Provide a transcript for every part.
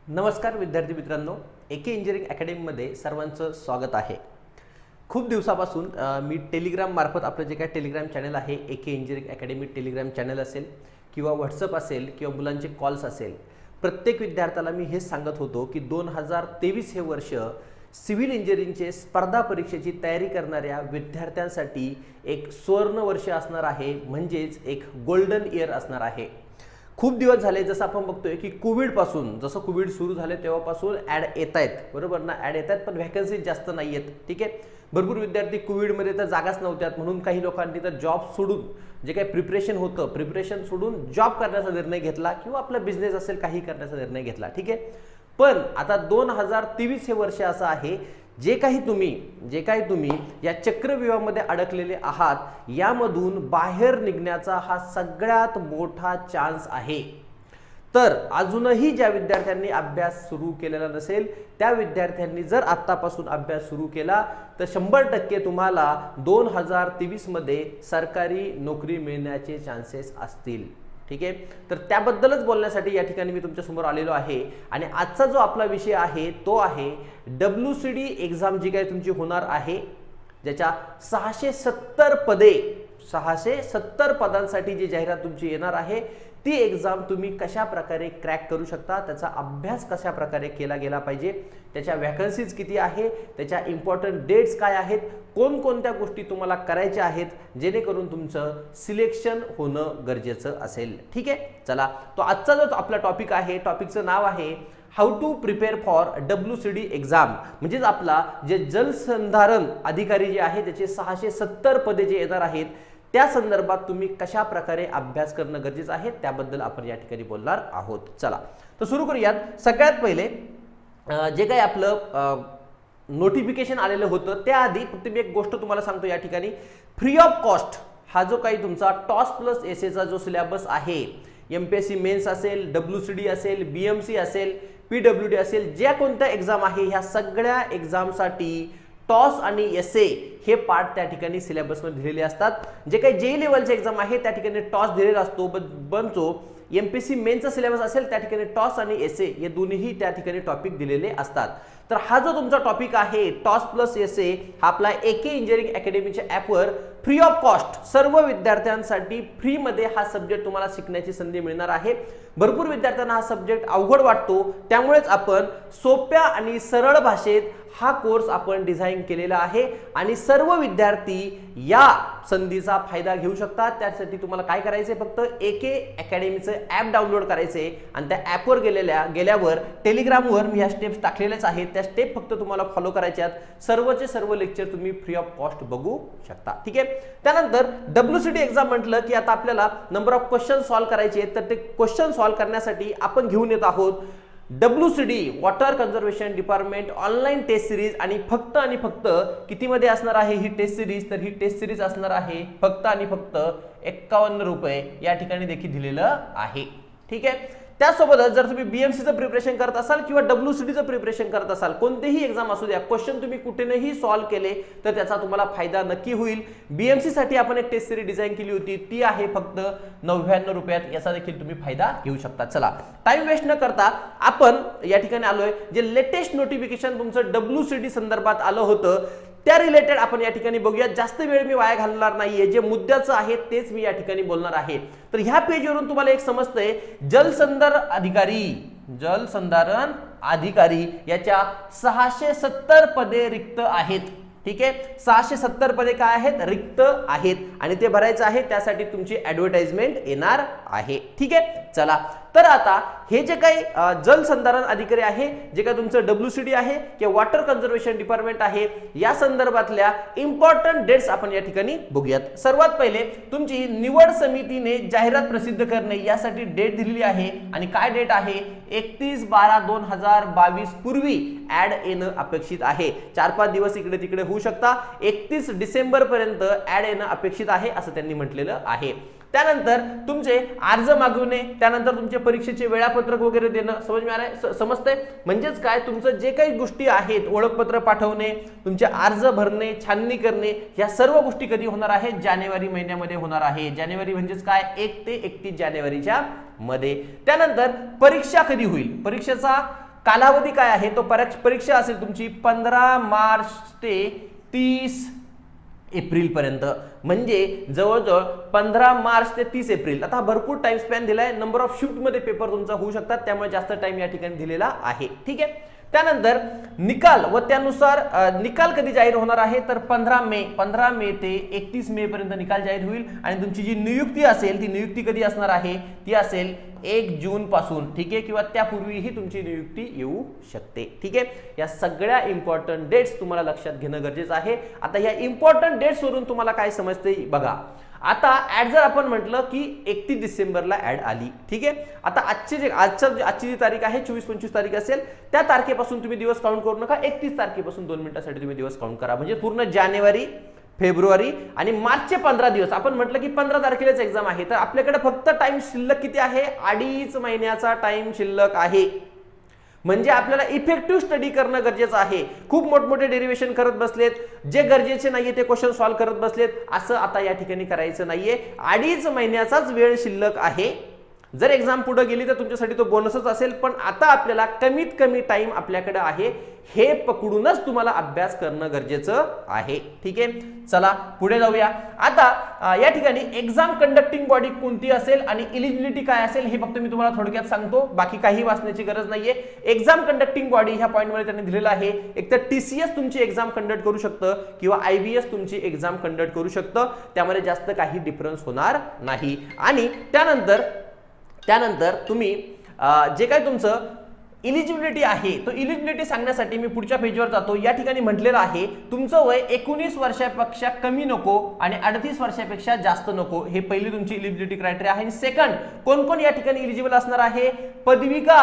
नमस्कार विद्यार्थी मित्रांनो, एके इंजिनिअरिंग अकॅडमीमध्ये सर्वांचं स्वागत आहे. खूप दिवसापासून मी टेलिग्राम मार्फत आपलं जे काही टेलिग्राम चॅनल आहे, एके इंजिनिअरिंग अकॅडमी टेलिग्राम चॅनल असेल किंवा व्हॉट्सअप असेल किंवा मुलांचे कॉल्स असेल, प्रत्येक विद्यार्थ्याला मी हेच सांगत होतो की 2023 हे वर्ष सिव्हिल इंजिनिअरिंगचे स्पर्धा परीक्षेची तयारी करणाऱ्या विद्यार्थ्यांसाठी एक सुवर्ण वर्ष असणार आहे, म्हणजेच एक गोल्डन इयर असणार आहे. खूप दिवस झाले, जसं आपण बघतोय की कोविडपासून, जसं कोविड सुरू झाले तेव्हापासून ॲड येत आहेत, बरोबर ना. ॲड येत आहेत पण व्हॅकन्सी जास्त नाही आहेत. ठीक आहे, भरपूर विद्यार्थी कोविडमध्ये तर जागाच नव्हत्यात, म्हणून काही लोकांनी तर जॉब सोडून, जे काही प्रिपरेशन होतं प्रिपरेशन सोडून जॉब करण्याचा निर्णय घेतला किंवा आपला बिझनेस असेल काही करण्याचा निर्णय घेतला. ठीक आहे, पण आता 2023 हे वर्ष असं आहे, जे काही तुम्ही या चक्रव्यूहामध्ये अडकलेले आहात, यामधून बाहेर निघण्याचा हा सगळ्यात मोठा चान्स आहे. तर अजूनही ज्या विद्यार्थ्यांनी अभ्यास सुरू केलेला नसेल, त्या विद्यार्थ्यांनी जर आत्तापासून अभ्यास सुरू केला तर 100% तुम्हाला 2023 मध्ये सरकारी नोकरी मिळण्याचे चान्सेस असतील. ठीक आहे, तर त्याबद्दलच बोलण्यासाठी या ठिकाणी मी तुमच्यासमोर आलेलो आहे. आणि आजचा जो आपला विषय आहे तो आहे WCD एक्झाम जी काही तुमची होणार आहे, ज्याच्या 670 पदांसाठी जी जाहिरात तुमची येणार आहे, ती एक्झाम तुम्ही कशा प्रकारे क्रॅक करू शकता, त्याचा अभ्यास कशा प्रकारे केला गेला पाहिजे, त्याच्या वॅकन्सीज किती आहे, त्याच्या इम्पॉर्टंट डेट्स काय आहेत, कोणकोणत्या गोष्टी तुम्हाला करायच्या आहेत, जेणेकरून तुमचं सिलेक्शन होणं गरजेचं असेल. ठीक आहे, चला, तो आजचा जो आपला टॉपिक आहे, टॉपिकचं नाव आहे how to prepare for WCD exam. म्हणजेच आपला जे जलसंधारण अधिकारी जे आहे त्याचे 670 पदे जे येणार आहेत, त्या संदर्भात तुम्ही कशा प्रकारे अभ्यास करणं गरजेचं आहे, त्याबद्दल आपण या ठिकाणी बोलणार आहोत. चला, तर सुरू करूयात. सगळ्यात पहिले जे काही आपलं नोटिफिकेशन आलेलं होतं, त्याआधी फक्त मी एक गोष्ट तुम्हाला सांगतो या ठिकाणी. फ्री ऑफ कॉस्ट हा जो काही तुमचा टॉस प्लस एसएचा जो सिलेबस आहे, MPSC मेन्स असेल, WCD असेल, BMC असेल, PWD असेल, ज्या कोणत्या एक्झाम आहे, ह्या सगळ्या एक्झामसाठी टॉस आणि एसए हे पार्ट त्या ठिकाणी सिलेबसमध्ये दिलेले असतात. जे काही JEE लेवलचे एक्झाम आहे त्या ठिकाणी टॉस दिलेला असतो, पण जो MPSC मेन्सचा सिलेबस असेल त्या ठिकाणी टॉस आणि एसए हे दोन्ही त्या ठिकाणी टॉपिक दिलेले असतात. तर हा जो तुमचा टॉपिक आहे टॉस प्लस एसए, हा आपला एके इंजिनिअरिंग अकॅडमीच्या ॲपवर फ्री ऑफ कॉस्ट सर्व विद्यार्थ्यांसाठी फ्रीमध्ये हा सब्जेक्ट तुम्हाला शिकण्याची संधी मिळणार आहे. भरपूर विद्यार्थ्यांना हा सब्जेक्ट अवघड वाटतो, त्यामुळेच आपण सोप्या आणि सरळ भाषेत हा कोर्स आपण डिझाईन केलेला आहे आणि सर्व विद्यार्थी या संधीचा फायदा घेऊ शकतात. त्यासाठी तुम्हाला काय करायचे, फक्त एके अकॅडमीचं ॲप डाउनलोड करायचे आणि त्या ॲपवर गेल्यावर टेलिग्रामवर मी ह्या स्टेप्स टाकलेल्याच आहेत, त्या स्टेप फक्त तुम्हाला फॉलो करायच्यात. सर्वचे सर्व लेक्चर तुम्ही फ्री ऑफ कॉस्ट बघू शकता. ठीक आहे, त्यानंतर WCD एक्झाम म्हटलं की आता आपल्याला नंबर ऑफ क्वेश्चन सॉल्व्ह करायचे आहेत. तर ते क्वेश्चन सॉल्व्ह करण्यासाठी आपण घेऊन येत आहोत WCD water conservation department online test series. आणि फक्त कितीमध्ये असणार आहे ही टेस्ट सिरीज, तर ही टेस्ट सिरीज असणार आहे फक्त 51 रुपये या ठिकाणी देखील दिलेलं आहे. ठीक आहे, त्यासोबतच जर तुम्ही BMCचं प्रिपरेशन करत असाल किंवा WCDचं प्रिपरेशन करत असाल, कोणतेही एक्झाम असू द्या, क्वेश्चन तुम्ही कुठेही सॉल्व्ह केले तर त्याचा तुम्हाला फायदा नक्की होईल. BMC साठी आपण एक टेस्ट सिरीज डिझाईन केली होती, ती आहे फक्त 99 रुपयात. याचा देखील तुम्ही फायदा घेऊ शकता. चला, टाइम वेस्ट न करता आपण या ठिकाणी आलोय, जे लेटेस्ट नोटिफिकेशन तुमचं WCD संदर्भात आलं होतं त्या रिलेटेड आपण या ठिकाणी बघूया. जास्त वेळ मी वाया घालणार नाहीये, जे मुद्द्याचं आहे तेच मी या ठिकाणी बोलणार आहे. तर ह्या पेजवरून तुम्हाला एक समजतंय, जलसंधारण अधिकारी याच्या 670 पदे रिक्त आहेत. ठीक आहे, 670 पदे काय आहेत, रिक्त आहेत आणि ते भरायचं आहे. त्यासाठी तुमची ऍडव्हर्टाइजमेंट येणार आहे. ठीक आहे, चला, तर आता हे जे काही जलसंधारण अधिकारी आहे, जे काही तुमचं WCD आहे किंवा वॉटर कन्झर्वेशन डिपार्टमेंट आहे, या संदर्भातल्या इम्पॉर्टंट डेट्स आपण या ठिकाणी बघूयात. सर्वात पहिले तुमची निवड समितीने जाहिरात प्रसिद्ध करणे यासाठी डेट दिलेली आहे. आणि काय डेट आहे, 31/12/2022 पूर्वी ऍड येणं अपेक्षित आहे. 4-5 दिवस इकडे तिकडे होऊ शकता. 31 डिसेंबर पर्यंत ऍड येणं अपेक्षित आहे असं त्यांनी म्हटलेलं आहे. त्यानंतर तुमचे अर्ज मागवणे, त्यानंतर तुमचे परीक्षेचे वेळापत्रक वगैरे देणं. समजतंय, म्हणजेच काय, तुमचं जे काही गोष्टी आहेत, ओळखपत्र पाठवणे, तुमचे अर्ज भरणे, छाननी करणे, या सर्व गोष्टी कधी होणार आहेत, जानेवारी महिन्यामध्ये होणार आहे. जानेवारी म्हणजेच काय, 1 ते 31 जानेवारीच्या मध्ये. त्यानंतर परीक्षा कधी होईल, परीक्षेचा कालावधी काय आहे, तो परीक्षा असेल तुमची 15 मार्च ते 30 एप्रिल पर्यंत, म्हणजे जवळजवळ 15 मार्च ते 30 एप्रिल. आता भरपूर टाइम स्पॅन दिलाय, नंबर ऑफ शिफ्ट मध्ये पेपर तुमचा होऊ शकतात, त्यामुळे जास्त टाइम या ठिकाणी दिलेला आहे. ठीक आहे. त्यानंतर निकाल व त्यानुसार निकाल कधी जाहीर होणार आहे, तर 15 मे ते 31 मे पर्यंत निकाल जाहीर होईल. आणि तुमची जी नियुक्ती असेल ती नियुक्ती कधी असणार आहे, ती असेल 1 जून पासून. ठीक आहे, किंवा त्यापूर्वीही तुमची नियुक्ती येऊ शकते. ठीक आहे. या सगळ्या इम्पॉर्टंट डेट्स तुम्हाला लक्षात घेणं गरजेचं आहे. आता या इम्पॉर्टंट डेट्स वरून तुम्हाला काय समजते बघा. आता ऍड जर आपण म्हटलं की 31 डिसेंबरला ऍड आली. ठीक आहे. आता आजची जी तारीख आहे 24-25 तारीख असेल, त्या तारखेपासून तुम्ही दिवस काउंट करू नका. 31 तारखेपासून 2 मिनिटांसाठी तुम्ही दिवस काउंट करा. म्हणजे पूर्ण जानेवारी, फेब्रुवारी आणि मार्चचे 15 दिवस. आपण म्हटलं की 15 तारखेलाच एक्झाम आहे, तर आपल्याकडे फक्त टाइम शिल्लक किती आहे, 2.5 महिन्याचा टाइम शिल्लक आहे. म्हणजे आपल्याला इफेक्टिव्ह स्टडी करणं गरजेचं आहे. खूप मोठमोठे डेरिव्हेशन करत बसलेत, जे गरजेचे नाहीये ते क्वेश्चन सॉल्व्ह करत बसलेत, असं आता या ठिकाणी करायचं नाहीये. 2.5 महिन्याचाच वेळ शिल्लक आहे. जर एक्झाम पुढे गेली तर तुमच्यासाठी तो बोनसच असेल, पण आता आपल्याला कमीत कमी टाइम आपल्याकडे आहे, हे पकडूनच तुम्हाला अभ्यास करणं गरजेचं आहे. ठीक आहे. चला पुढे जाऊया. आता या ठिकाणी एक्झाम कंडक्टिंग बॉडी कोणती असेल आणि इलिजिबिलिटी काय असेल हे फक्त मी तुम्हाला थोडक्यात सांगतो, बाकी काही वाचण्याची गरज नाहीये. एक्झाम कंडक्टिंग बॉडी ह्या पॉइंट मध्ये त्यांनी दिलेलं आहे, एक तर TCS तुमची एक्झाम कंडक्ट करू शकतं किंवा IBS तुमची एक्झाम कंडक्ट करू शकतं, त्यामध्ये जास्त काही डिफरन्स होणार नाही. आणि त्यानंतर तुम्ही जे काही तुमचं इलिजिबिलिटी आहे, तो इलिजिबिलिटी सांगण्यासाठी मी पुढच्या पेजवर जातो. या ठिकाणी म्हटलेलं आहे तुमचं वय 19 वर्षापेक्षा कमी नको आणि 38 वर्षापेक्षा जास्त नको, हे पहिली तुमची इलिजिबिलिटी क्रायटेरिया आहे. आणि सेकंड, कोण कोण या ठिकाणी इलिजिबल असणार आहे, पदविका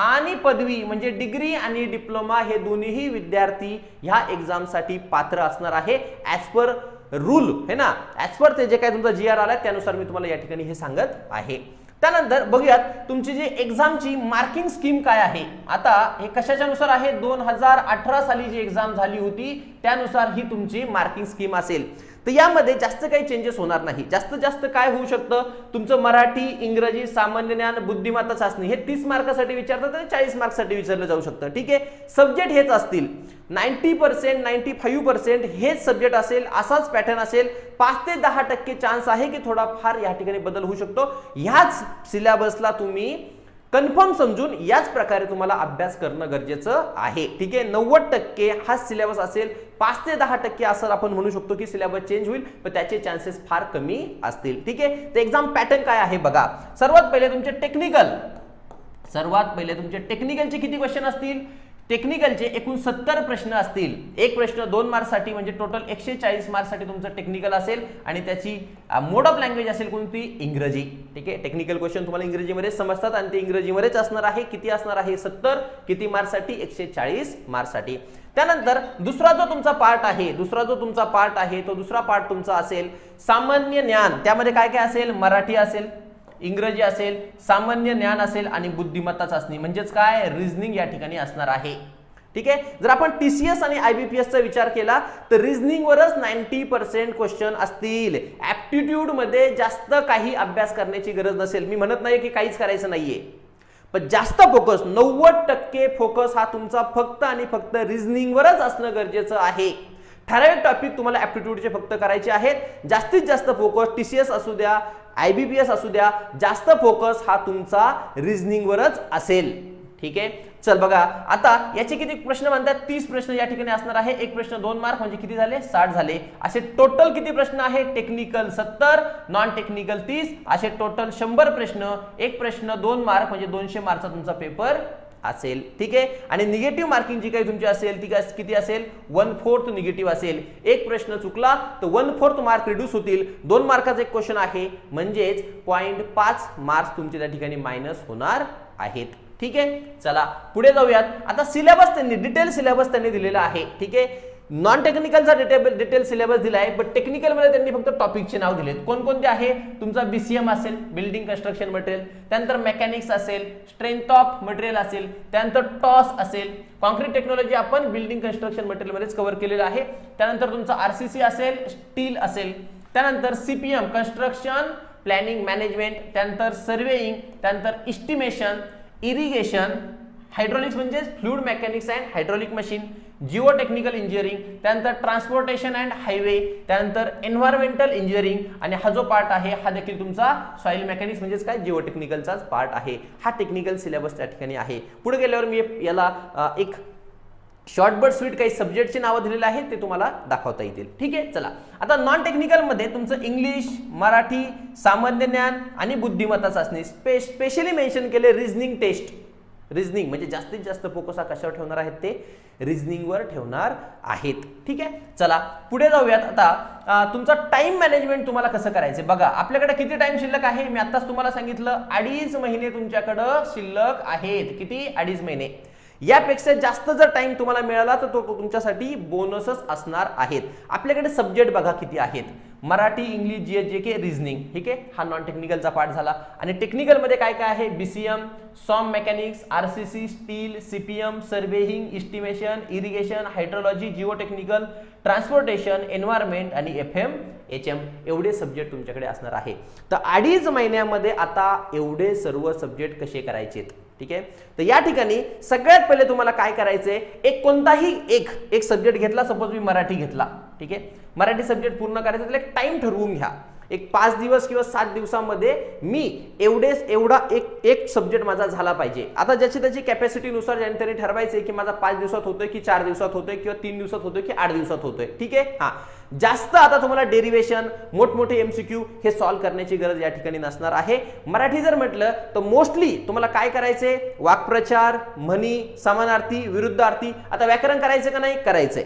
आणि पदवी म्हणजे डिग्री आणि डिप्लोमा हे दोन्हीही विद्यार्थी ह्या एक्झाम साठी पात्र असणार आहे. ऍज पर रूल है ना, ऍज पर ते जे काही तुमचा GR आलाय त्यानुसार मी तुम्हाला या ठिकाणी हे सांगत आहे. त्यानंतर बघूयात तुमची जी एक्झामची मार्किंग स्कीम काय आहे. आता हे कशाच्या नुसार आहे, 2018 साली जी एक्झाम झाली होती त्यानुसार ही तुमची मार्किंग स्कीम असेल. तर यामध्ये जास्त काही चेंजेस होणार नाही. जास्त काय होऊ शकतं, तुमचं मराठी, इंग्रजी, सामान्य ज्ञान, बुद्धिमत्ता चाचणी हे 30 मार्कासाठी विचारतात आणि 40 मार्कसाठी विचारलं जाऊ शकतं. ठीक आहे. सब्जेक्ट हेच असतील, 90% 95% हेच सब्जेक्ट असेल, असाच पॅटर्न असेल. 5 ते 10% चान्स आहे की थोडाफार या ठिकाणी बदल होऊ शकतो. ह्याच सिलेबसला तुम्ही कन्फर्म समजून याच प्रकारे तुम्हाला अभ्यास करणं गरजेचं आहे. ठीक आहे. 90% हा सिलेबस असेल, 5 ते 10% असं आपण म्हणू शकतो की सिलेबस चेंज होईल, पण त्याचे चान्सेस फार कमी असतील. ठीक आहे. तर एक्झाम पॅटर्न काय आहे बघा. सर्वात पहिले तुमचे टेक्निकलचे किती क्वेश्चन असतील, टेक्निकलचे एकूण 70 प्रश्न असतील. एक प्रश्न 2 मार्क्ससाठी म्हणजे टोटल 140 मार्क्ससाठी तुमचं टेक्निकल असेल आणि त्याची मोड ऑफ लँग्वेज असेल कोणती, इंग्रजी. ठीक आहे. टेक्निकल क्वेश्चन तुम्हाला इंग्रजीमध्ये समजतात आणि ते इंग्रजीमध्येच असणार आहे. किती असणार आहे, 70. किती मार्क्ससाठी, 140 मार्क्ससाठी. त्यानंतर दुसरा जो तुमचा पार्ट आहे तो दुसरा पार्ट तुमचा असेल सामान्य ज्ञान. त्यामध्ये काय काय असेल, मराठी असेल, इंग्रजी असेल, सामान्य ज्ञान असेल आणि बुद्धिमत्ता चाचणी म्हणजेच काय, रिझनिंग या ठिकाणी असणार आहे. ठीक आहे. जर आपण TCS आणि IBPS चा विचार केला तर रिझनिंग वरच 90% क्वेश्चन असतील. ऍप्टिट्यूड मध्ये जास्त काही अभ्यास करण्याची गरज नसेल. मी म्हणत नाही की काहीच करायचं नाहीये, पण जास्त फोकस 90% फोकस हा तुमचा फक्त आणि फक्त रिझनिंग वरच असणं गरजेचं आहे. ठराविक टॉपिक तुम्हाला ऍप्टिट्यूडचे फक्त करायचे आहेत. जास्तीत जास्त फोकस TCS असू द्या, IBPS असू द्या, जास्त फोकस हा तुमचा रिझनिंग वरच असेल. ठीक आहे. चल बघा आता याचे किती प्रश्न म्हणतात, 30 प्रश्न या ठिकाणी असणार आहे. एक प्रश्न 2 मार्क म्हणजे किती झाले, 60 झाले. असे टोटल किती प्रश्न आहे, टेक्निकल 70, नॉन टेक्निकल 30, असे टोटल 100 प्रश्न. एक प्रश्न 2 मार्क म्हणजे 200 मार्कचा तुमचा पेपर असेल. ठीक आहे. आणि निगेटिव्ह मार्किंग जी काही तुमची असेल ती किती असेल, 1/4 निगेटिव्ह असेल. एक प्रश्न चुकला तर 1/4 मार्क रिड्यूस होतील. 2 मार्काचा एक क्वेश्चन आहे म्हणजेच 0.5 मार्क्स तुमचे त्या ठिकाणी मायनस होणार आहेत. ठीक आहे. चला पुढे जाऊयात. आता सिलेबस त्यांनी डिटेल सिलेबस त्यांनी दिलेला आहे. ठीक आहे. नॉन टेक्निकलचा डिटेल सिलेबस दिलाय, पण टेक्निकल मध्ये त्यांनी फक्त टॉपिकचे नाव दिलेत. कोणकोणते आहे, तुमचा BCM असेल, बिल्डिंग कन्स्ट्रक्शन मटेरियल, त्यानंतर मेकॅनिक्स असेल, स्ट्रेंथ ऑफ मटेरियल असेल, त्यानंतर टॉस असेल, कॉन्क्रीट टेक्नॉलॉजी आपण बिल्डिंग कन्स्ट्रक्शन मटेरियल मध्येच कव्हर केलेलं आहे. त्यानंतर तुमचा RCC असेल, स्टील असेल, त्यानंतर CPM कन्स्ट्रक्शन प्लॅनिंग मॅनेजमेंट, त्यानंतर सर्वेइंग, त्यानंतर इस्टिमेशन, इरिगेशन, हायड्रॉलिक्स म्हणजे fluid mechanics and hydraulic machine, Jio technical engineering, त्यानंतर ट्रान्सपोर्टेशन अँड हायवे, त्यानंतर एन्व्हायरमेंटल इंजिनिअरिंग, आणि हा जो पार्ट आहे हा देखील तुमचा सॉइल मेकॅनिक्स म्हणजेच काय जिओ टेक्निकलचाच पार्ट आहे. हा टेक्निकल सिलेबस त्या ठिकाणी आहे. पुढे गेल्यावर मी याला एक शॉर्ट बट स्वीट काही सब्जेक्टची नावं दिलेली आहेत ते तुम्हाला दाखवता येतील. ठीक आहे, चला आता नॉन टेक्निकल मध्ये तुमचं इंग्लिश, मराठी, सामान्य ज्ञान आणि बुद्धिमत्ता चाचणी, स्पेशली मेन्शन केले रिझनिंग टेस्ट. रिझनिंग म्हणजे जास्तीत जास्त फोकस हा कशावर ठेवणार आहेत ते रिझनिंगवर ठेवणार आहेत. ठीक आहे, चला पुढे जाऊयात. आता तुमचा टाइम मॅनेजमेंट तुम्हाला कसं करायचं बघा. आपल्याकडे किती टाइम शिल्लक आहे मी आताच तुम्हाला सांगितलं 2.5 महिने तुमच्याकडे शिल्लक आहेत. किती? 2.5 महिने. यापेक्षा जास्त जर टाइम तुम्हाला मिळाला तर तो तुमच्यासाठी बोनसच असणार आहेत. आपल्याकडे सब्जेक्ट बघा किती आहेत. Marathi, English, GS, GK, reasoning. ठीक आहे, हा नॉन टेक्निकलचा पार्ट झाला. आणि टेक्निकल मध्ये काय काय आहे? BCM, SOM mechanics, RCC, steel, CPM, surveying, estimation, irrigation, hydrology, geo technical, transportation, environment आणि एफएम एचएम एवढे सब्जेक्ट तुमच्याकडे असणार आहे. तर 2.5 महिन्यामध्ये आता एवढे सर्व सब्जेक्ट कसे करायचे? ठीक आहे, तर या ठिकाणी सगळ्यात पहिले तुम्हाला काय करायचंय, एक कोणताही एक सब्जेक्ट घेतला. सपोज मी मराठी घेतला. ठीक आहे, मराठी सब्जेक्ट पूर्ण करायचा त्याला एक टाइम ठरवून घ्या. एक 5 दिवस किंवा 7 दिवसामध्ये मी एवढा एक सब्जेक्ट माझा झाला पाहिजे. आता ज्याची त्याची कॅपॅसिटीनुसार ज्यांनी त्यांनी ठरवायचे की माझा 5 दिवसात होतोय की 4 दिवसात होतोय किंवा 3 दिवसात होतोय की 8 दिवसात होतोय. ठीक आहे, हा जास्त आता तुम्हाला डेरिवेशन, मोठमोठे एमसीक्यू हे सॉल्व्ह करण्याची गरज या ठिकाणी नसणार आहे. मराठी जर म्हटलं तर मोस्टली तुम्हाला काय करायचंय? वाक्प्रचार, म्हणी, समानार्थी, विरुद्धार्थी. आता व्याकरण करायचं का नाही? करायचंय,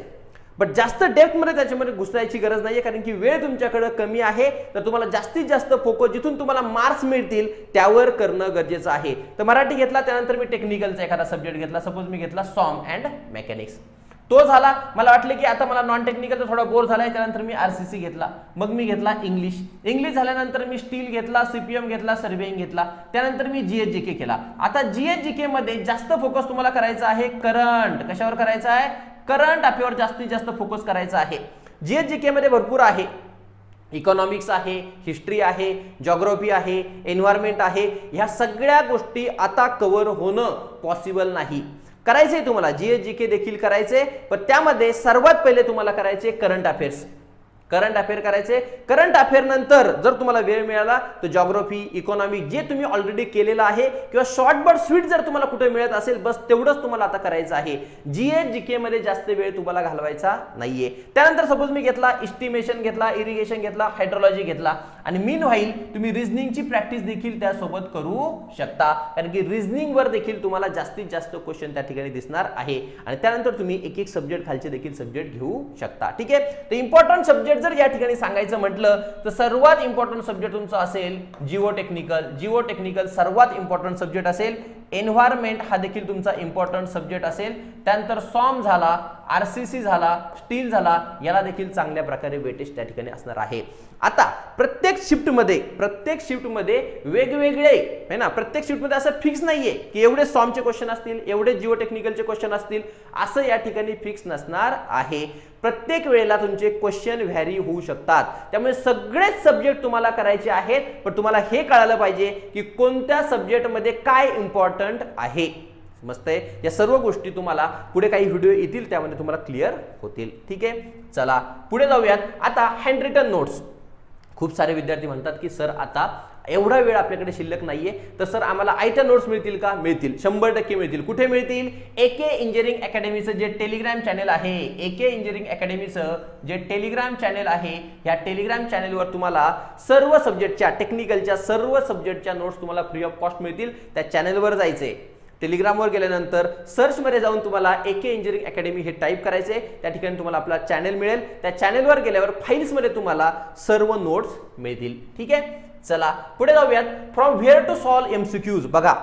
बट जास्त डेप्थ मध्ये त्याच्यामध्ये घुसण्याची गरज नाहीये, कारण की वेळ तुमच्याकडे कमी आहे. तर तुम्हाला जास्तीत जास्त फोकस जिथून तुम्हाला मार्क्स मिळतील त्यावर करणं गरजेचं आहे. तर मराठी घेतला, त्यानंतर मी टेक्निकलचा एखादा सब्जेक्ट घेतला. सपोज मी घेतला सॉम अँड मेकॅनिक्स. तो झाला. मला वाटलं की आता मला नॉन टेक्निकलचा थोडा बोर झालाय, त्यानंतर मी आरसीसी घेतला. मग मी घेतला इंग्लिश झाल्यानंतर मी स्टील घेतला, सीपीएम घेतला, सर्वेइंग घेतला. त्यानंतर मी जीएस जीके केला. आता जीएस जीके मध्ये जास्त फोकस तुम्हाला करायचा आहे करंट. कशावर करायचा आहे? करंट अफेअर जास्तीत जास्त फोकस करायचा आहे. जीएस जीके मध्ये भरपूर आहे. इकॉनॉमिक्स आहे, हिस्ट्री आहे, जॉग्राफी आहे, एन्व्हायरमेंट आहे. ह्या सगळ्या गोष्टी आता कव्हर होणं पॉसिबल नाही. करायचंय तुम्हाला जीएस जीके देखील करायचे, पण त्यामध्ये सर्वात पहिले तुम्हाला करायचे करंट अफेअर्स. करंट अफेअर करायचे. करंट अफेअर नंतर जर तुम्हाला वेळ मिळाला तर जॉग्राफी, इकॉनॉमिक जे तुम्ही ऑलरेडी केलेलं आहे किंवा शॉर्ट बट स्वीट जर तुम्हाला कुठे मिळत असेल बस तेवढंच तुम्हाला आता करायचं आहे. जीएस जीके मध्ये जास्त वेळ तुम्हाला घालवायचा नाहीये. त्यानंतर सपोज मी घेतला इस्टिमेशन घेतला, इरिगेशन घेतला, हायड्रोलॉजी घेतला, आणि मीन व्हाईल तुम्ही रिझनिंगची प्रॅक्टिस देखील त्यासोबत करू शकता, कारण की रिझनिंग वर देखील तुम्हाला जास्तीत जास्त क्वेश्चन त्या ठिकाणी दिसणार आहे. आणि त्यानंतर तुम्ही एक सब्जेक्ट खालचे देखील सब्जेक्ट घेऊ शकता. ठीक आहे, तर इम्पॉर्टंट सब्जेक्ट जर या ठिकाणी सांगायचं म्हटलं तर सर्वात इम्पॉर्टंट सब्जेक्ट तुमचा असेल जिओ टेक्निकल. जिओ टेक्निकल सर्वात इम्पॉर्टंट सब्जेक्ट असेल. एन्व्हायरमेंट हा देखील तुमचा इम्पॉर्टंट सब्जेक्ट असेल. त्यानंतर सॉम झाला, आरसीसी झाला, स्टील झाला, याला देखील चांगल्या प्रकारे वेटेज त्या ठिकाणी असणार आहे. आता प्रत्येक शिफ्टमध्ये वेगवेगळे आहे ना, प्रत्येक शिफ्टमध्ये असं फिक्स नाहीये की एवढे सॉमचे क्वेश्चन असतील, एवढे जिओ टेक्निकलचे क्वेश्चन असतील, असं या ठिकाणी फिक्स नसणार आहे. प्रत्येक वेळेला तुमचे क्वेश्चन व्हॅरी होऊ शकतात. त्यामुळे सगळेच सब्जेक्ट तुम्हाला करायचे आहेत, पण तुम्हाला हे कळालं पाहिजे की कोणत्या सब्जेक्टमध्ये काय इम्पॉर्टंट आहे. मस्त आहे. या सर्व गोष्टी तुम्हाला पुढे काही व्हिडिओ येतील त्यामध्ये तुम्हाला क्लिअर होतील. ठीक आहे, चला पुढे जाऊयात. आता हँड रिटन नोट्स. खूप सारे विद्यार्थी म्हणतात की सर आता एवढा वेळ आपल्याकडे शिल्लक नाहीये, तर सर आम्हाला आयत्या नोट्स मिळतील का? मिळतील, 100% मिळतील. कुठे मिळतील? एके इंजिनिअरिंग अकॅडमीचं जे टेलिग्राम चॅनल आहे, एके इंजिनिअरिंग अकॅडमीचं जे टेलिग्राम चॅनल आहे, या टेलिग्राम चॅनलवर तुम्हाला सर्व सब्जेक्टच्या, टेक्निकलच्या सर्व सब्जेक्टच्या नोट्स तुम्हाला फ्री ऑफ कॉस्ट मिळतील. त्या चॅनलवर जायचे. टेलिग्रामवर गेल्यानंतर सर्चमध्ये जाऊन तुम्हाला एके इंजिनिअरिंग अकॅडमी हे टाईप करायचे. त्या ठिकाणी तुम्हाला आपला चॅनल मिळेल. त्या चॅनलवर गेल्यावर फाईल्समध्ये तुम्हाला सर्व नोट्स मिळतील. ठीक आहे, चला पुढे जाऊयात. From where to solve MCQs. बघा,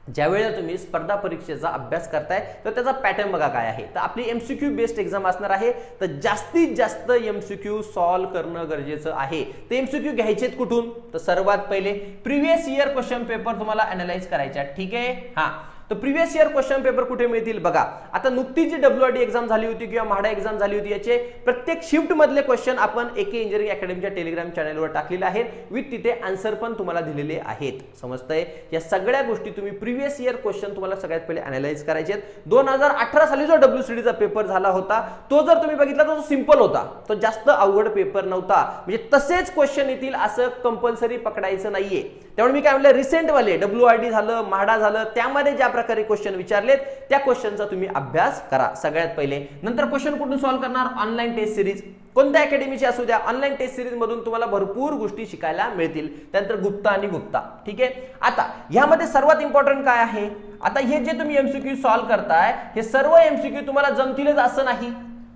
ज्यावेळेला तुम्ही स्पर्धा परीक्षेचा अभ्यास करताय तर त्याचा पॅटर्न बघा काय आहे. तर आपली एमसीक्यू बेस्ड एक्झाम असणार आहे, तर जास्तीत जास्त एमसीक्यू सॉल्व्ह करणं गरजेचं आहे. तर एमसीक्यू घ्यायचेत कुठून? तर सर्वात पहिले प्रिव्हियस इयर क्वेश्चन पेपर तुम्हाला अनालाइज करायचा. ठीक आहे, हा तर प्रिव्हियस इयर क्वेश्चन पेपर कुठे मिळतील बघा. आता नुकतीच जी WRD एक्झाम झाली होती किंवा म्हाडा एक्झाम झाली होती, याचे प्रत्येक शिफ्ट मधले क्वेश्चन आपण AK इंजिनिअरिंग अकॅडमीच्या टेलिग्राम चॅनलवर टाकलेले आहेत, विथ तिथे आन्सर पण तुम्हाला दिलेले आहेत. समजतंय? या सगळ्या गोष्टी तुम्ही प्रिव्हियस इयर क्वेश्चन तुम्हाला सगळ्यात पहिले अनालाइज करायचे आहेत. 2018 साली जो WCD चा पेपर झाला होता तो जर तुम्ही बघितला तर तो सिंपल होता, तो जास्त अवघड पेपर नव्हता. म्हणजे तसेच क्वेश्चन येतील असं कंपल्सरी पकडायचं नाहीये. त्यामुळे मी काय म्हणलं, रिसेंट वाले WRD झालं, म्हाडा झालं, त्यामध्ये ज्या प्रकारे क्वेश्चन विचारलेत त्या क्वेश्चनचा तुम्ही अभ्यास करा सगळ्यात पहिले. नंतर क्वेश्चन कुठून सॉल्व्ह करणार? ऑनलाईन टेस्ट सिरीज, कोणत्या अकॅडमीची असू द्या, ऑनलाईन टेस्ट सिरीज मधून तुम्हाला भरपूर गोष्टी शिकायला मिळतील. त्यानंतर गुप्ता आणि गुप्ता. ठीक आहे. आता ह्यामध्ये सर्वात इम्पॉर्टंट काय आहे, आता हे जे तुम्ही MCQ सॉल्व्ह करताय हे सर्व MCQ तुम्हाला जमतीलच असं नाही,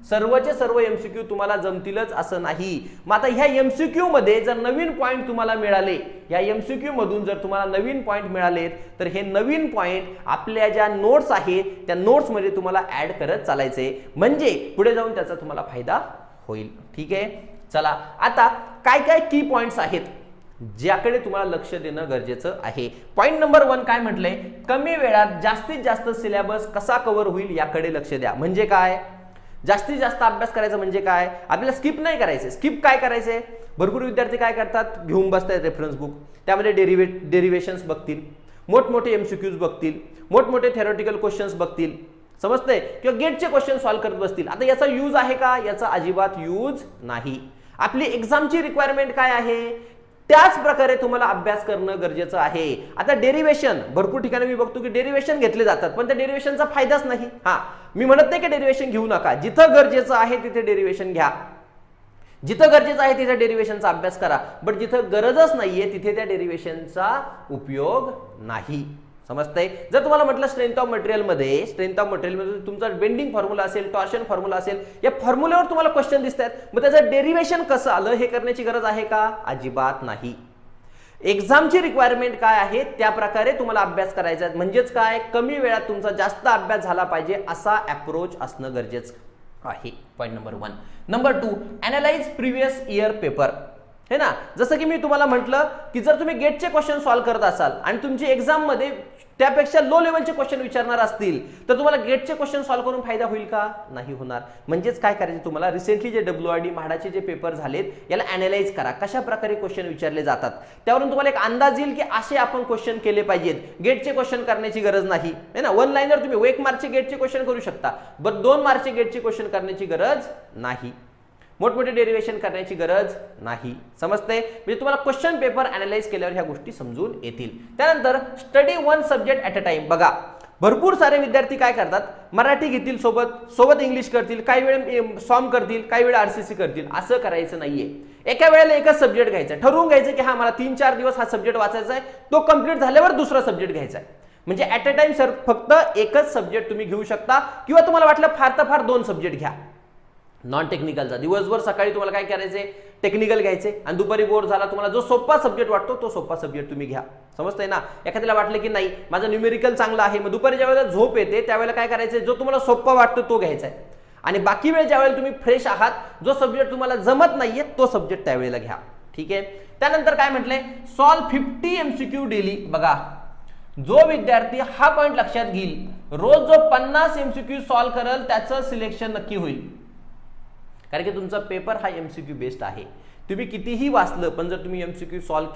सर्वचे सर्व MCQ तुम्हाला जमतीलच असं नाही. मग आता ह्या MCQ मध्ये जर नवीन पॉइंट तुम्हाला मिळाले, या MCQ मधून जर तुम्हाला नवीन पॉइंट मिळालेत तर हे नवीन पॉइंट आपल्या ज्या नोट्स आहेत त्या नोट्स मध्ये तुम्हाला ऍड करत चालायचे, म्हणजे पुढे जाऊन त्याचा तुम्हाला फायदा होईल. ठीक आहे. चला, आता काय काय की पॉइंट्स आहेत ज्याकडे तुम्हाला लक्ष देणं गरजेचं आहे. पॉइंट नंबर 1 काय म्हटलंय, कमी वेळात जास्तीत जास्त सिलेबस कसा कव्हर होईल याकडे लक्ष द्या. म्हणजे काय, जास्तीत जास्त अभ्यास करायचा म्हणजे काय, आपल्याला स्किप नाही करायचे. स्किप काय करायचे, भरपूर विद्यार्थी काय करतात, घेऊन बसतात रेफरन्स बुक, त्यामध्ये डेरिव्हेशन्स बघतील, मोठमोठे MCQs बघतील, मोठमोठे थेरॉटिकल क्वेश्चन्स बघतील, समजतंय, किंवा गेटचे क्वेश्चन सॉल्व्ह करत बसतील. आता याचा यूज आहे का, याचा अजिबात यूज नाही. आपली एक्झामची रिक्वायरमेंट काय आहे, त्याच प्रकारे तुम्हाला अभ्यास करणं गरजेचं आहे. आता डेरिव्हेशन भरपूर ठिकाणी मी बघतो की डेरिव्हेशन घेतले जातात, पण त्या डेरिव्हेशनचा फायदाच नाही. हा, मी म्हणत नाही की डेरिव्हेशन घेऊ नका, जिथं गरजेचं आहे तिथे डेरिव्हेशन घ्या, जिथं गरजेचं आहे तिथे डेरिव्हेशनचा अभ्यास करा, बट जिथं गरजच नाहीये तिथे त्या डेरिव्हेशनचा उपयोग नाही. समजतंय? जर तुम्हाला म्हटलं स्ट्रेंथ ऑफ मटेरियलमध्ये तुमचा बेंडिंग फॉर्म्युला असेल, टॉर्शन फॉर्म्युला असेल, या फॉर्म्युल्यावर तुम्हाला क्वेश्चन दिसतात, मग त्याचं डेरिव्हेशन कसं आलं हे करण्याची गरज आहे का, अजिबात नाही. एक्झामची रिक्वायरमेंट काय आहे त्या प्रकारे तुम्हाला अभ्यास करायचा आहे. म्हणजेच काय, कमी वेळात तुमचा जास्त अभ्यास झाला पाहिजे असा अप्रोच असणं गरजेचं आहे. Point number 1. Number 2, analyse previous year paper. है ना, जसं की मी तुम्हाला म्हटलं की जर तुम्ही गेटचे क्वेश्चन सॉल्व्ह करत असाल आणि तुमची एक्झाम मध्ये त्यापेक्षा लो लेवलचे क्वेश्चन विचारणार असतील तर तुम्हाला गेटचे क्वेश्चन सॉल्व्ह करून फायदा होईल का, नाही होणार. म्हणजेच काय करायचं, तुम्हाला रिसेंटली जे WRD म्हाडाचे जे पेपर झालेत याला अनालाइज करा, कशा प्रकारे क्वेश्चन विचारले जातात, त्यावरून तुम्हाला एक अंदाज येईल की असे आपण क्वेश्चन केले पाहिजेत. गेटचे क्वेश्चन करण्याची गरज नाही, है ना. 1 लाईनर तुम्ही 1 मार्कचे गेटचे क्वेश्चन करू शकता, बट 2 मार्कचे गेटचे क्वेश्चन करण्याची गरज नाही, मोठमोठे डेरिव्हेशन करण्याची गरज नाही. समजते? म्हणजे तुम्हाला क्वेश्चन पेपर अनालाइज केल्यावर ह्या गोष्टी समजून येतील. त्यानंतर study 1 subject at a time. बघा, भरपूर सारे विद्यार्थी काय करतात, मराठी घेतील सोबत इंग्लिश करतील, काही वेळ सॉम करतील, काही वेळ RCC करतील. असं करायचं नाहीये. एका वेळेला एकच सब्जेक्ट घ्यायचा, ठरवून घ्यायचं की हा मला 3-4 दिवस हा सब्जेक्ट वाचायचा आहे, तो कंप्लीट झाल्यावर दुसरा सब्जेक्ट घ्यायचा आहे. म्हणजे ॲट अ टाइम सर फक्त एकच सब्जेक्ट तुम्ही घेऊ शकता, किंवा तुम्हाला वाटलं फार तर फार 2 सब्जेक्ट घ्या. नॉन टेक्निकलचा दिवसभर सकाळी तुम्हाला काय करायचे, टेक्निकल घ्यायचे, आणि दुपारी बोर झाला तुम्हाला जो सोपा सब्जेक्ट वाटतो तो सोपा सब्जेक्ट तुम्ही घ्या. समजतंय ना. एखाद्याला वाटलं की नाही माझं न्यूमेरिकल चांगलं आहे, मग दुपारी ज्या वेळेला झोप येते त्यावेळेला काय करायचं, जो तुम्हाला सोपा वाटतो तो घ्यायचा आहे, आणि बाकी वेळ ज्या वेळेला तुम्ही फ्रेश आहात, जो सब्जेक्ट तुम्हाला जमत नाहीये तो सब्जेक्ट त्यावेळेला घ्या. ठीक आहे. त्यानंतर काय म्हटलंय, सॉल्व 50 MCQ डेली. बघा, जो विद्यार्थी हा पॉइंट लक्षात घेईल, रोज जो 50 MCQ सॉल्व करेल त्याचं सिलेक्शन नक्की होईल. कारण की तुमचा पेपर हा MCQ बेस्ड आहे. तुम्ही कितीही वाचलं पण जर तुम्ही MCQ सॉल्व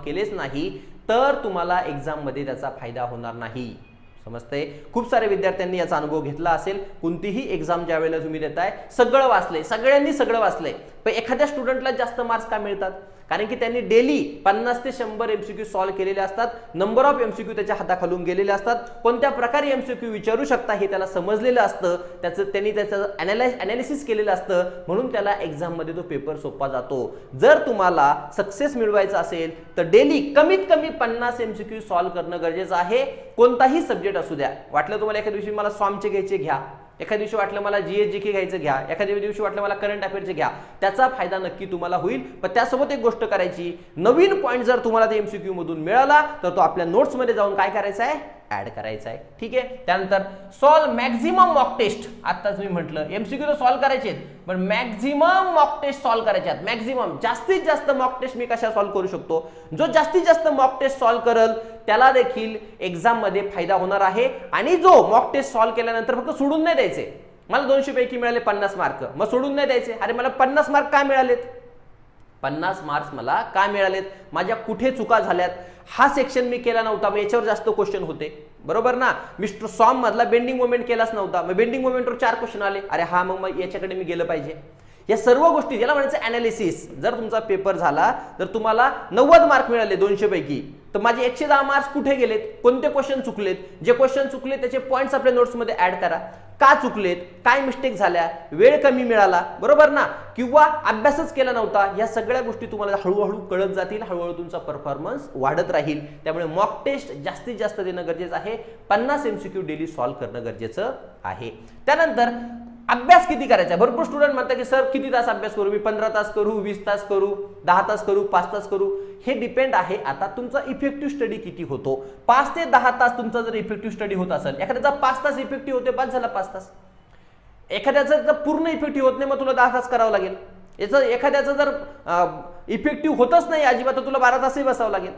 केलेच नाही, तर तुम्हाला एक्झाम मध्ये त्याचा फायदा होणार नाही. समजते? खूप सारे विद्यार्थ्यांनी याचा अनुभव घेतला असेल. कोणतीही एक्झाम ज्या वेळेला तुम्ही देताय, सगळं वाचलंय, सगळ्यांनी सगळं वाचलंय, पण एखाद्या स्टुडंटला जास्त मार्क्स का मिळतात, कारण की त्यांनी डेली 50 ते 100 MCQ सॉल्व्ह केलेले असतात, नंबर ऑफ MCQ त्याच्या हाताखालून गेलेले असतात, कोणत्या प्रकारे MCQ विचारू शकता हे त्याला समजलेलं असतं, त्यांनी त्याचं अनालिसिस केलेलं असतं, म्हणून त्याला एक्झाम मध्ये तो पेपर सोपा जातो. जर तुम्हाला सक्सेस मिळवायचा असेल तर डेली कमीत कमी 50 MCQ सॉल्व्ह करणं गरजेचं आहे. कोणताही सब्जेक्ट असू द्या. वाटलं तुम्हाला एखाद्या दिवशी मला सॉमचे घ्यायचे घ्या, एखाद्या दिवशी वाटलं मला GS-GK घ्यायचं घ्या, एखाद्या दिवशी वाटलं मला करंट अफेअरचे घ्या, त्याचा फायदा नक्की तुम्हाला होईल. पण त्यासोबत एक गोष्ट करायची, नवीन पॉईंट जर तुम्हाला ते MCQ मधून मिळाला तर तो आपल्या नोट्स मध्ये जाऊन काय करायचा आहे, ऍड करायचा आहे. ठीक आहे. त्यानंतर सॉल्व मॅक्झिमम मॉक टेस्ट. आताच मी म्हटलं MCQ तर सॉल्व करायचे आहेत, पण मॅक्झिमम मॉक टेस्ट सॉल्व करायचे आहेत. मॅक्झिमम, जास्तीत जास्त मॉक टेस्ट मी कशा सॉल्व करू शकतो, जो जास्तीत जास्त मॉक टेस्ट सॉल्व करेल त्याला देखील एक्झाम मध्ये फायदा होणार आहे. आणि जो मॉक टेस्ट सॉल्व्ह केल्यानंतर फक्त सोडून नाही द्यायचे, मला 200 पैकी मिळाले 50 मार्क, मग सोडून नाही द्यायचे, अरे मला 50 मार्क का मिळालेत, 50 मार्क्स मला का मिळालेत, माझ्या कुठे चुका झाल्यात, हा सेक्शन मी केला नव्हता, मग याच्यावर जास्त क्वेश्चन होते, बरोबर ना. मिस्टर सॉम मधला बेंडिंग मोमेंट केलाच नव्हता, मग बेंडिंग मोमेंटवर 4 क्वेश्चन आले, अरे हा मग याच्याकडे मी गेलं पाहिजे. या सर्व गोष्टी याला म्हणायचं अनालिसिस. जर तुमचा पेपर झाला तर तुम्हाला 90 मार्क मिळाले 200 पैकी, तर माझे 110 मार्क्स कुठे गेलेत, कोणते क्वेश्चन चुकलेत, जे क्वेश्चन चुकले त्याचे पॉइंट्स आपल्या नोट्समध्ये ऍड करा, का चुकलेत, काय मिस्टेक झाल्या, वेळ कमी मिळाला, बरोबर ना, किंवा अभ्यासच केला नव्हता, या सगळ्या गोष्टी तुम्हाला हळूहळू कळत जातील, हळूहळू तुमचा परफॉर्मन्स वाढत राहील. त्यामुळे मॉक टेस्ट जास्तीत जास्त देणं गरजेचं आहे, 50 MCQ डेली सॉल्व्ह करणं गरजेचं आहे. त्यानंतर अभ्यास किती करायचा, भरपूर स्टुडंट म्हणतात की सर किती तास अभ्यास करू, मी 15 तास करू, 20 तास करू, 10 तास करू, 5 तास करू, हे डिपेंड आहे आता तुमचा इफेक्टिव्ह स्टडी किती होतो. 5 ते 10 तास तुमचा जर इफेक्टिव्ह स्टडी होत असेल, एखाद्याचा 5 तास इफेक्टिव्ह होते, बस झाला 5 तास. एखाद्याचं जर पूर्ण इफेक्टिव्ह होत नाही, मग तुला 10 तास करावं लागेल. याचं एखाद्याचं जर इफेक्टिव्ह होतच नाही अजिबात, तर तुला 12 तासही बसावं लागेल.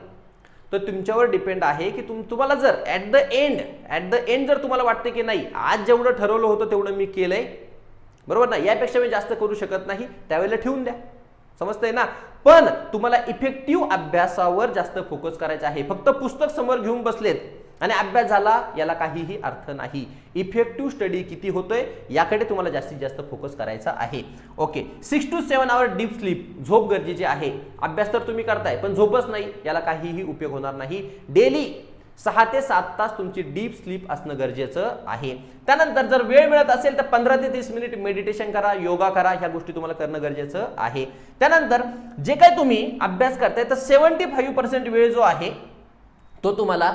तर तुमच्यावर डिपेंड आहे की तुम्हाला जर ऍट द एंड जर तुम्हाला वाटते की नाही आज जेवढं ठरवलं होतं तेवढं मी केलंय, बरोबर ना, यापेक्षा मी जास्त करू शकत नाही, त्यावेळेला ठेवून द्या, समजतंय ना. पण तुम्हाला इफेक्टिव्ह अभ्यासावर जास्त फोकस करायचा आहे. फक्त पुस्तक समोर घेऊन बसलेत आणि अभ्यास झाला याला काहीही अर्थ नाही. इफेक्टिव्ह स्टडी किती होतोय याकडे तुम्हाला जास्तीत जास्त फोकस करायचा आहे. Okay, 6 to 7 hour deep sleep, झोप गरजेची आहे. अभ्यास तर तुम्ही करताय पण झोपच नाही, याला काहीही उपयोग होणार नाही. डेली 6 ते 7 तास तुमची डीप स्लीप असणं गरजेचं आहे. त्यानंतर जर वेळ मिळत असेल तर 15 ते 30 मिनिट मेडिटेशन करा, योगा करा, ह्या गोष्टी तुम्हाला करणं गरजेचं आहे. त्यानंतर जे काही तुम्ही अभ्यास करताय तर 75% वेळ जो आहे तो तुम्हाला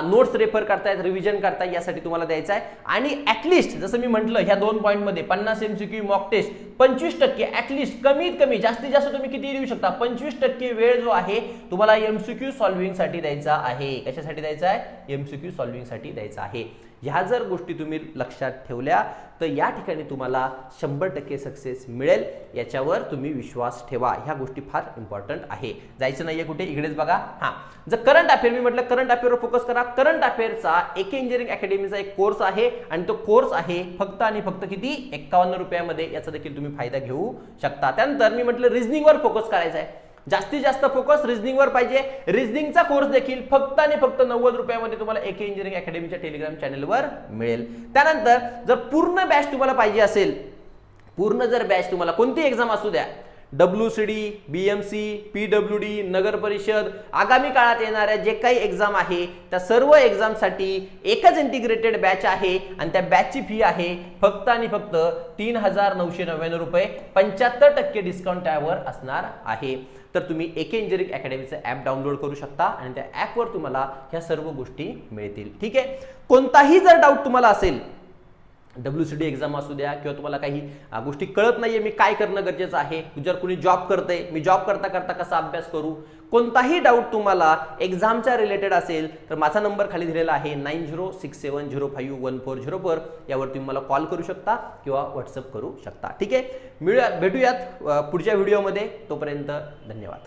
नोट्स रेफर करतायत, रिव्हिजन करताय, यासाठी तुम्हाला द्यायचा आहे. आणि ऍटलिस्ट जसं मी म्हटलं ह्या 2 पॉईंटमध्ये 50 MCQ मॉक टेस्ट 25% ऍटलिस्ट, कमीत कमी, जास्तीत जास्त तुम्ही किती देऊ शकता, 25% वेळ जो आहे तुम्हाला MCQ सॉल्व्हिंग साठी द्यायचा आहे. कशासाठी द्यायचा आहे, MCQ सॉल्व्हिंग साठी द्यायचा आहे. ह्या जर गोष्टी तुम्ही लक्षात ठेवल्या तर या ठिकाणी तुम्हाला 100% सक्सेस मिळेल, याच्यावर तुम्ही विश्वास ठेवा. ह्या गोष्टी फार इम्पॉर्टंट आहे. जायचं नाहीये कुठे, इकडेच बघा. हा, जर करंट अफेअर, मी म्हटलं करंट अफेअरवर फोकस करा. करंट अफेअरचा AK इंजिनिअरिंग अकॅडमीचा एक कोर्स आहे आणि तो कोर्स आहे फक्त आणि फक्त किती, 51 रुपयामध्ये. याचा देखील तुम्ही फायदा घेऊ शकता. त्यानंतर मी म्हटलं रिझनिंगवर फोकस करायचा आहे, जास्तीत जास्त फोकस रिझनिंगवर पाहिजे. रिझनिंगचा कोर्स देखील फक्त आणि फक्त 90 रुपयामध्ये तुम्हाला AK इंजिनिअरिंग अकॅडमीच्या टेलिग्राम चॅनलवर मिळेल. त्यानंतर जर पूर्ण बॅच तुम्हाला पाहिजे असेल, पूर्ण जर बॅच तुम्हाला कोणती एक्झाम असू द्या, WCD, BMC, PWD, नगर परिषद, आगामी काळात येणाऱ्या जे काही एक्झाम आहे त्या सर्व एक्झामसाठी एकच इंटिग्रेटेड बॅच आहे आणि त्या बॅचची फी आहे फक्त आणि फक्त 3,999 रुपये. 75% डिस्काउंट त्यावर असणार आहे. तर तुम्ही AK इंजिनिअरिंग अकॅडमीचं ॲप डाउनलोड करू शकता आणि त्या ॲपवर तुम्हाला ह्या सर्व गोष्टी मिळतील. ठीक आहे, कोणताही जर डाऊट तुम्हाला असेल, WCD एक्झाम असू द्या किंवा तुम्हाला काही गोष्टी कळत नाहीये, मी काय करणं गरजेचं आहे, जर कोणी जॉब करते, मी जॉब करता करता कसा अभ्यास करू, कोणताही डाऊट तुम्हाला एक्झामच्या रिलेटेड असेल तर माझा नंबर खाली दिलेला आहे 9067051404, यावर तुम्ही मला कॉल करू शकता किंवा व्हॉट्सअप करू शकता. ठीक आहे, भेटूयात पुढच्या व्हिडिओमध्ये. तोपर्यंत धन्यवाद.